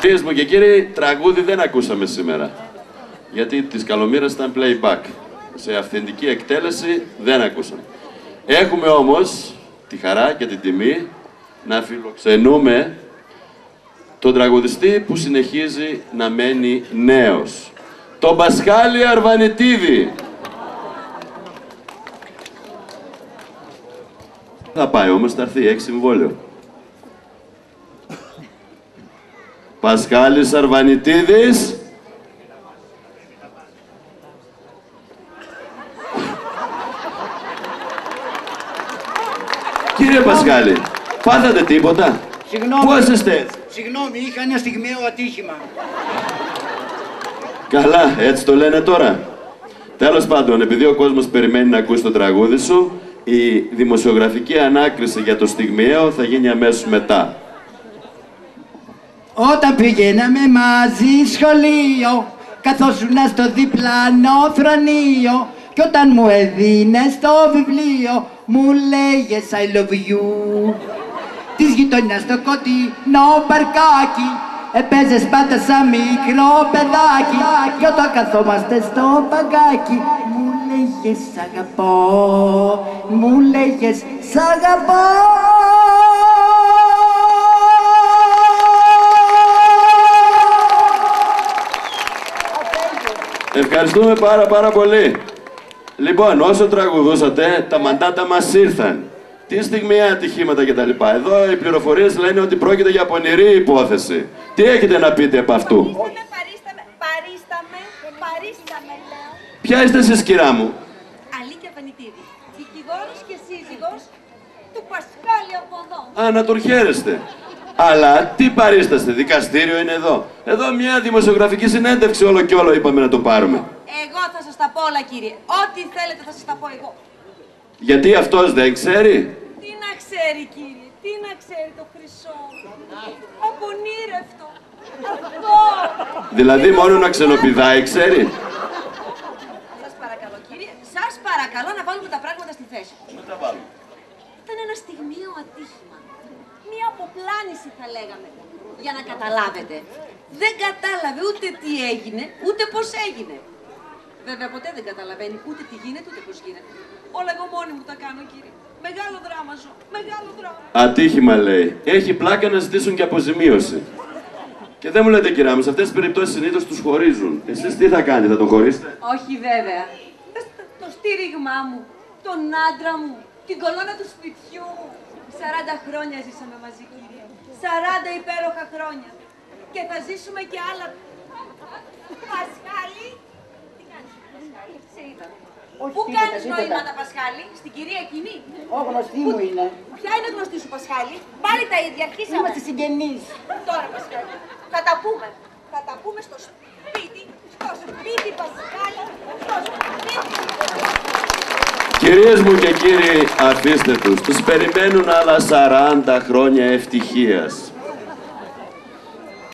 Κυρίες μου και κύριοι, τραγούδι δεν ακούσαμε σήμερα. Γιατί της Καλομήρας ήταν playback. Σε αυθεντική εκτέλεση δεν ακούσαμε. Έχουμε όμως τη χαρά και την τιμή να φιλοξενούμε τον τραγουδιστή που συνεχίζει να μένει νέος. Τον Πασχάλη Αρβανιτίδη. Θα πάει όμως, θα έρθει, έχει συμβόλαιο. Πασχάλης Αρβανιτίδης. Κύριε Πασχάλη, πάθατε τίποτα? Συγγνώμη. Πώς είστε έτσι? Συγγνώμη, είχα ένα στιγμιαίο ατύχημα. Καλά, έτσι το λένε τώρα. Τέλος πάντων, επειδή ο κόσμος περιμένει να ακούσει το τραγούδι σου, η δημοσιογραφική ανάκριση για το στιγμιαίο θα γίνει αμέσως μετά. Όταν πηγαίναμε μαζί σχολείο, καθόσουνα στο διπλανό θρανείο, κι όταν μου έδινες το βιβλίο, μου λέγες I love you. Της γειτονιάς το κοντινό μπαρκάκι, έπαιζες πάντα σαν μικρό παιδάκι, κι όταν καθόμαστε στο παγκάκι, μου λέγες σ' αγαπώ, μου λέγες σ' αγαπώ. Ευχαριστούμε πάρα πολύ. Λοιπόν, όσο τραγουδούσατε, τα μαντάτα μας ήρθαν. Τι στιγμιαία ατυχήματα κτλ. Εδώ οι πληροφορίες λένε ότι πρόκειται για πονηρή υπόθεση. Τι έχετε να πείτε από αυτού? Παρίσταμε, λέω. Ποια είστε εσείς, κυρά μου? Αλίκια Βανιτίδη, δικηγόρος και σύζυγος του Πασχάλη από εδώ. Α, να τον χαίρεστε. Αλλά τι παρίσταστε, δικαστήριο είναι εδώ. Εδώ μια δημοσιογραφική συνέντευξη όλο και όλο είπαμε να το πάρουμε. Εγώ θα σας τα πω όλα, κύριε. Ό,τι θέλετε θα σας τα πω εγώ. Γιατί αυτός δεν ξέρει? Τι να ξέρει, κύριε, τι να ξέρει το χρυσό. Απονήρευτο. Αυτό. Δηλαδή μόνο να ξενοπηδάει ξέρει? Σας παρακαλώ, κύριε, σας παρακαλώ να βάλουμε τα πράγματα στη θέση. Να τα βάλουμε. Ήταν ένα στιγμίο ατύχημα. Μία αποπλάνηση θα λέγαμε. Για να καταλάβετε. Δεν κατάλαβε ούτε τι έγινε, ούτε πώς έγινε. Βέβαια ποτέ δεν καταλαβαίνει ούτε τι γίνεται, ούτε πώς γίνεται. Όλα εγώ μόνη μου τα κάνω, κύριε. Μεγάλο δράμα ζω. Μεγάλο δράμα. Ατύχημα λέει. Έχει πλάκα να ζητήσουν και αποζημίωση. Και δεν μου λέτε, κυρά μου, σε αυτές τις περιπτώσεις συνήθως τους χωρίζουν. Εσείς τι θα κάνετε, θα τον χωρίσετε? Όχι βέβαια. Το στήριγμά μου, τον άντρα μου, την κολόνα του σπιτιού μου. 40 χρόνια ζήσαμε μαζί, κύριε. 40 υπέροχα χρόνια. Και θα ζήσουμε και άλλα. Πασχάλη. Τι κάνεις, Πασχάλη, σε είδα. Πού κάνεις νοήματα, Πασχάλη, στην κυρία εκείνη? Ω, γνωστή μου είναι. Ποια είναι γνωστή σου, Πασχάλη? Πάλι τα ίδια, αρχίσαμε. Είμαστε συγγενείς. Τώρα, Πασχάλη, θα τα πούμε. Θα τα πούμε στο σπίτι, Πασχάλη, στο σπίτι. Κυρίες μου και κύριοι, αφήστε τους. Τους περιμένουν άλλα 40 χρόνια ευτυχίας.